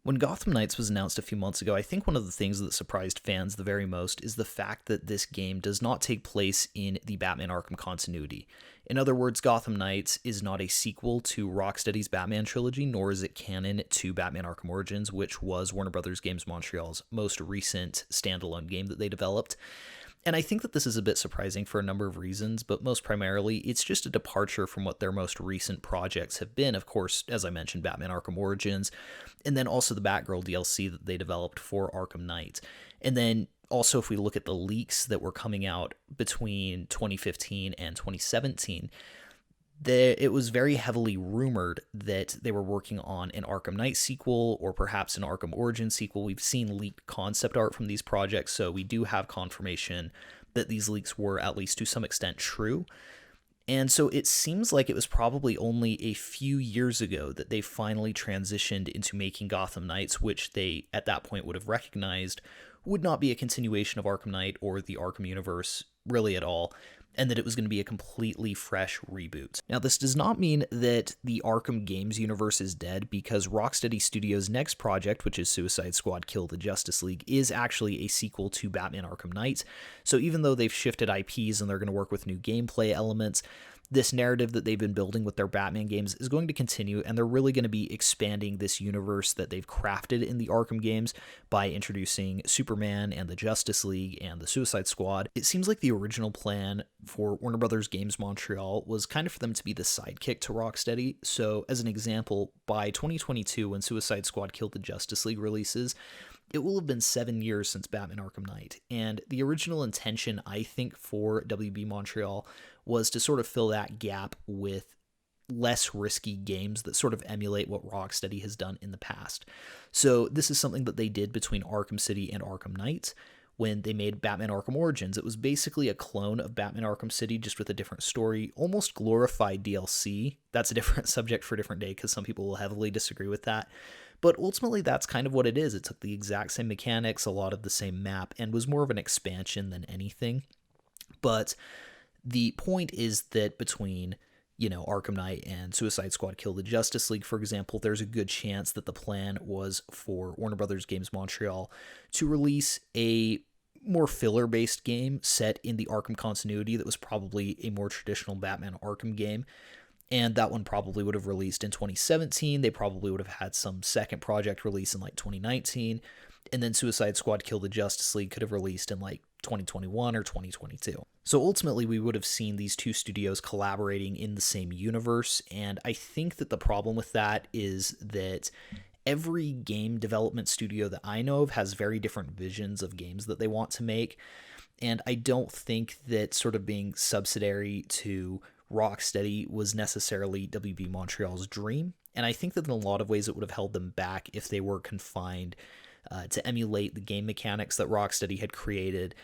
When Gotham Knights was announced a few months ago, I think one of the things that surprised fans the very most is the fact that this game does not take place in the Batman Arkham continuity. In other words, Gotham Knights is not a sequel to Rocksteady's Batman trilogy, nor is it canon to Batman Arkham Origins, which was WB Games Montreal's most recent standalone game that they developed. And I think that this is a bit surprising for a number of reasons, but most primarily, it's just a departure from what their most recent projects have been. Of course, as I mentioned, Batman Arkham Origins, and then also the Batgirl DLC that they developed for Arkham Knight. And then also, if we look at the leaks that were coming out between 2015 and 2017, it was very heavily rumored that they were working on an Arkham Knight sequel or perhaps an Arkham Origins sequel. We've seen leaked concept art from these projects, so we do have confirmation that these leaks were at least to some extent true. And so it seems like it was probably only a few years ago that they finally transitioned into making Gotham Knights, which they at that point would have recognized would not be a continuation of Arkham Knight or the Arkham universe really at all, and that it was going to be a completely fresh reboot. Now, this does not mean that the Arkham Games universe is dead, because Rocksteady Studios' next project, which is Suicide Squad Kill the Justice League, is actually a sequel to Batman Arkham Knight. So even though they've shifted IPs and they're going to work with new gameplay elements, this narrative that they've been building with their Batman games is going to continue, and they're really going to be expanding this universe that they've crafted in the Arkham games by introducing Superman and the Justice League and the Suicide Squad. It seems like the original plan for WB Games Montreal was kind of for them to be the sidekick to Rocksteady. So as an example, by 2022, when Suicide Squad Kill the Justice League releases, it will have been 7 years since Batman Arkham Knight, and the original intention, I think, for WB Montreal was to sort of fill that gap with less risky games that sort of emulate what Rocksteady has done in the past. So this is something that they did between Arkham City and Arkham Knight. When they made Batman Arkham Origins, it was basically a clone of Batman Arkham City, just with a different story, almost glorified DLC. That's a different subject for a different day, because some people will heavily disagree with that. But ultimately, that's kind of what it is. It took the exact same mechanics, a lot of the same map, and was more of an expansion than anything. But the point is that between, Arkham Knight and Suicide Squad Kill the Justice League, for example, there's a good chance that the plan was for WB Games Montreal to release a more filler-based game set in the Arkham continuity that was probably a more traditional Batman Arkham game. And that one probably would have released in 2017. They probably would have had some second project release in 2019. And then Suicide Squad Kill the Justice League could have released in 2021 or 2022. So ultimately, we would have seen these two studios collaborating in the same universe. And I think that the problem with that is that every game development studio that I know of has very different visions of games that they want to make. And I don't think that sort of being subsidiary to Rocksteady was necessarily WB Montreal's dream. And I think that in a lot of ways it would have held them back if they were confined to emulate the game mechanics that Rocksteady had created,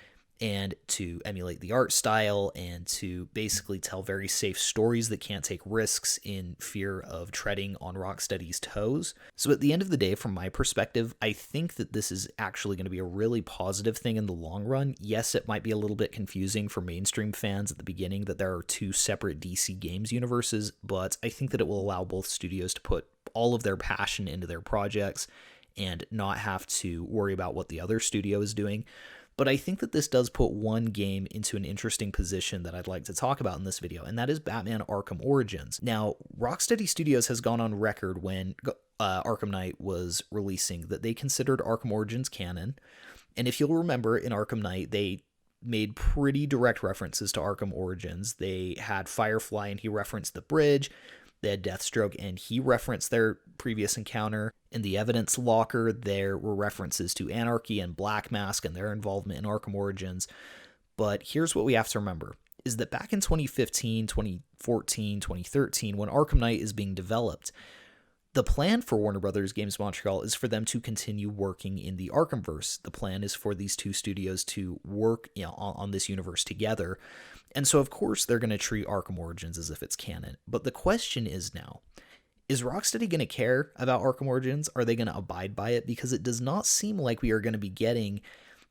and to emulate the art style, and to basically tell very safe stories that can't take risks in fear of treading on Rocksteady's toes. So at the end of the day, from my perspective, I think that this is actually going to be a really positive thing in the long run. Yes, it might be a little bit confusing for mainstream fans at the beginning that there are two separate DC Games universes, but I think that it will allow both studios to put all of their passion into their projects and not have to worry about what the other studio is doing. But I think that this does put one game into an interesting position that I'd like to talk about in this video, and that is Batman Arkham Origins. Now, Rocksteady Studios has gone on record when Arkham Knight was releasing that they considered Arkham Origins canon, and if you'll remember, in Arkham Knight, they made pretty direct references to Arkham Origins. They had Firefly, and he referenced the bridge. They had Deathstroke, and he referenced their previous encounter. In the evidence locker, there were references to Anarchy and Black Mask and their involvement in Arkham Origins. But here's what we have to remember, is that back in 2015, 2014, 2013, when Arkham Knight is being developed, the plan for WB Games Montreal is for them to continue working in the Arkhamverse. The plan is for these two studios to work on this universe together. And so, of course, they're going to treat Arkham Origins as if it's canon. But the question is now, is Rocksteady going to care about Arkham Origins? Are they going to abide by it? Because it does not seem like we are going to be getting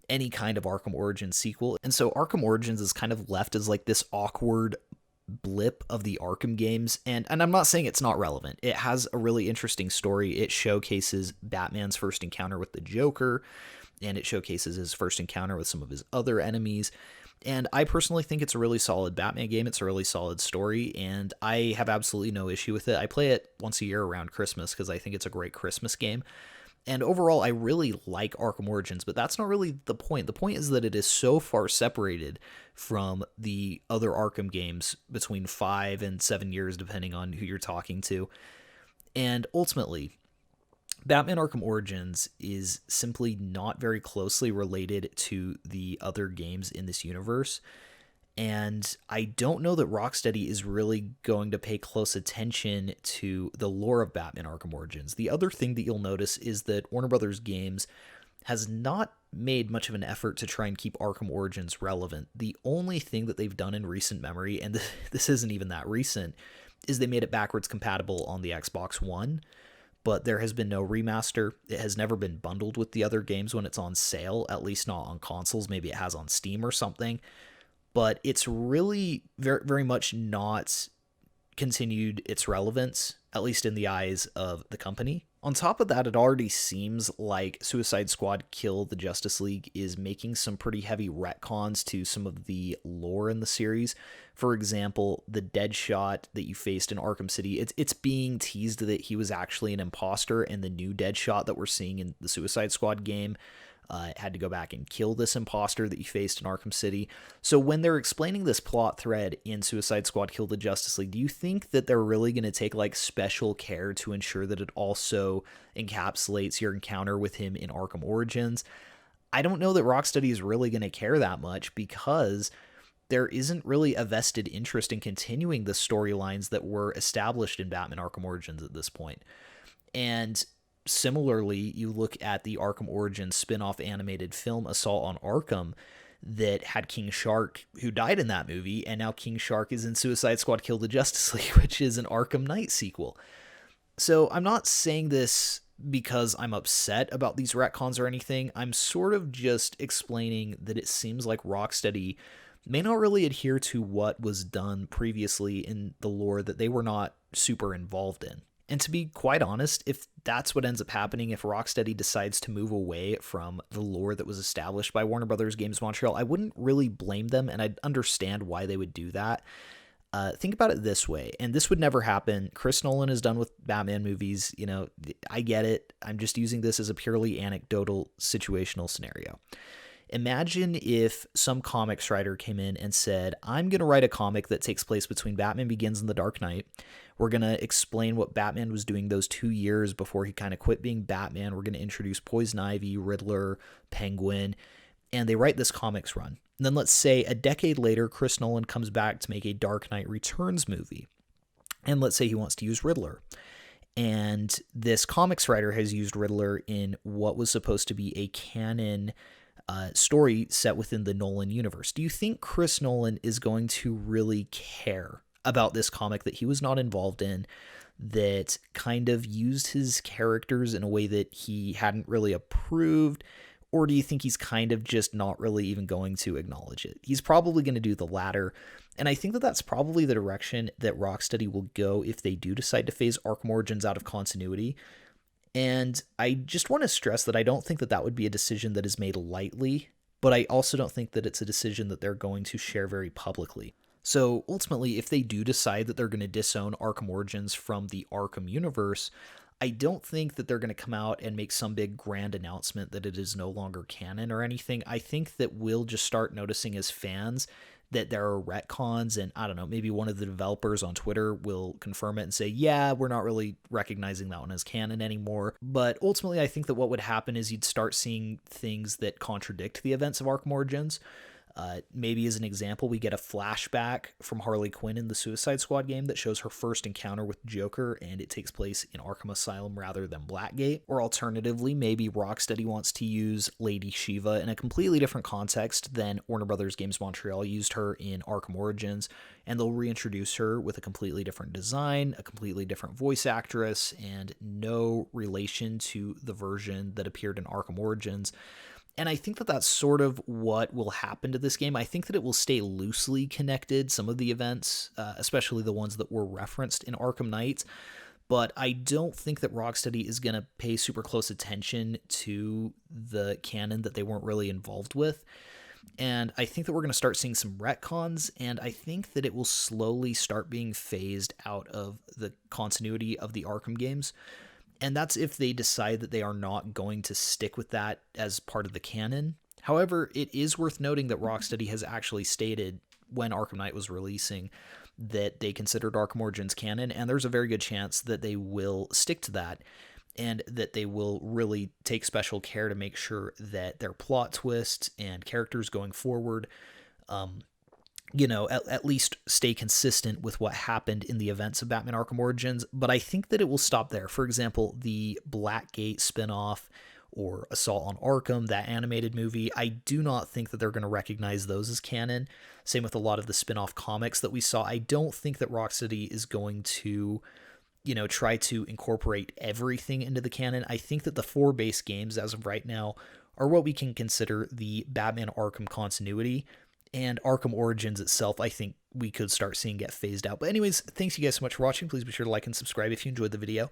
any kind of Arkham Origins sequel. And so Arkham Origins is kind of left as this awkward blip of the Arkham games, and I'm not saying it's not relevant. It has a really interesting story. It showcases Batman's first encounter with the Joker, and it showcases his first encounter with some of his other enemies. And I personally think it's a really solid Batman game. It's a really solid story, and I have absolutely no issue with it. I play it once a year around Christmas because I think it's a great Christmas game. And overall, I really like Arkham Origins, but that's not really the point. The point is that it is so far separated from the other Arkham games, between 5 and 7 years, depending on who you're talking to. And ultimately, Batman Arkham Origins is simply not very closely related to the other games in this universe. And I don't know that Rocksteady is really going to pay close attention to the lore of Batman Arkham Origins. The other thing that you'll notice is that Warner Brothers Games has not made much of an effort to try and keep Arkham Origins relevant. The only thing that they've done in recent memory, and this isn't even that recent, is they made it backwards compatible on the Xbox One, but there has been no remaster. It has never been bundled with the other games when it's on sale, at least not on consoles. Maybe it has on Steam or something. But it's really very, very much not continued its relevance, at least in the eyes of the company. On top of that, it already seems like Suicide Squad Kill the Justice League is making some pretty heavy retcons to some of the lore in the series. For example, the Deadshot that you faced in Arkham City, it's being teased that he was actually an imposter, and the new Deadshot that we're seeing in the Suicide Squad game had to go back and kill this imposter that you faced in Arkham City. So when they're explaining this plot thread in Suicide Squad Kill the Justice League, do you think that they're really going to take like special care to ensure that it also encapsulates your encounter with him in Arkham Origins? I don't know that Rocksteady is really going to care that much, because there isn't really a vested interest in continuing the storylines that were established in Batman Arkham Origins at this point. And similarly, you look at the Arkham Origins spin-off animated film Assault on Arkham that had King Shark, who died in that movie, and now King Shark is in Suicide Squad Kill the Justice League, which is an Arkham Knight sequel. So I'm not saying this because I'm upset about these retcons or anything. I'm sort of just explaining that it seems like Rocksteady may not really adhere to what was done previously in the lore that they were not super involved in. And to be quite honest, if that's what ends up happening, if Rocksteady decides to move away from the lore that was established by Warner Brothers Games Montreal, I wouldn't really blame them, and I'd understand why they would do that. Think about it this way, and this would never happen. Chris Nolan is done with Batman movies. You know, I get it. I'm just using this as a purely anecdotal situational scenario. Imagine if some comics writer came in and said, I'm going to write a comic that takes place between Batman Begins and The Dark Knight. We're going to explain what Batman was doing those 2 years before he kind of quit being Batman. We're going to introduce Poison Ivy, Riddler, Penguin, and they write this comics run. And then let's say a decade later, Chris Nolan comes back to make a Dark Knight Returns movie. And let's say he wants to use Riddler. And this comics writer has used Riddler in what was supposed to be a canon story set within the Nolan universe. Do you think Chris Nolan is going to really care about this comic that he was not involved in, that kind of used his characters in a way that he hadn't really approved? Or do you think he's kind of just not really even going to acknowledge it? He's probably going to do the latter. And I think that that's probably the direction that Rocksteady will go if they do decide to phase Arkham Origins out of continuity. And I just want to stress that I don't think that that would be a decision that is made lightly, but I also don't think that it's a decision that they're going to share very publicly. So ultimately, if they do decide that they're going to disown Arkham Origins from the Arkham universe, I don't think that they're going to come out and make some big grand announcement that it is no longer canon or anything. I think that we'll just start noticing as fans that there are retcons, and I don't know, maybe one of the developers on Twitter will confirm it and say, yeah, we're not really recognizing that one as canon anymore. But ultimately, I think that what would happen is you'd start seeing things that contradict the events of Arkham Origins. Maybe as an example, we get a flashback from Harley Quinn in the Suicide Squad game that shows her first encounter with Joker, and it takes place in Arkham Asylum rather than Blackgate. Or alternatively, maybe Rocksteady wants to use Lady Shiva in a completely different context than Warner Brothers Games Montreal used her in Arkham Origins, and they'll reintroduce her with a completely different design, a completely different voice actress, and no relation to the version that appeared in Arkham Origins. And I think that that's sort of what will happen to this game. I think that it will stay loosely connected, some of the events, especially the ones that were referenced in Arkham Knight. But I don't think that Rocksteady is going to pay super close attention to the canon that they weren't really involved with. And I think that we're going to start seeing some retcons, and I think that it will slowly start being phased out of the continuity of the Arkham games. And that's if they decide that they are not going to stick with that as part of the canon. However, it is worth noting that Rocksteady has actually stated when Arkham Knight was releasing that they considered Arkham Origins canon, and there's a very good chance that they will stick to that, and that they will really take special care to make sure that their plot twists and characters going forward, at least stay consistent with what happened in the events of Batman Arkham Origins. But I think that it will stop there. For example, the Blackgate spinoff or Assault on Arkham, that animated movie, I do not think that they're going to recognize those as canon. Same with a lot of the spin-off comics that we saw. I don't think that Rocksteady is going to try to incorporate everything into the canon. I think that the 4 base games as of right now are what we can consider the Batman Arkham continuity, and Arkham Origins itself, I think we could start seeing get phased out. But anyways, thanks you guys so much for watching. Please be sure to like and subscribe if you enjoyed the video,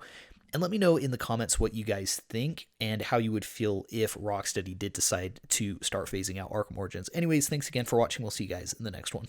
and let me know in the comments what you guys think and how you would feel if Rocksteady did decide to start phasing out Arkham Origins. Anyways, thanks again for watching. We'll see you guys in the next one.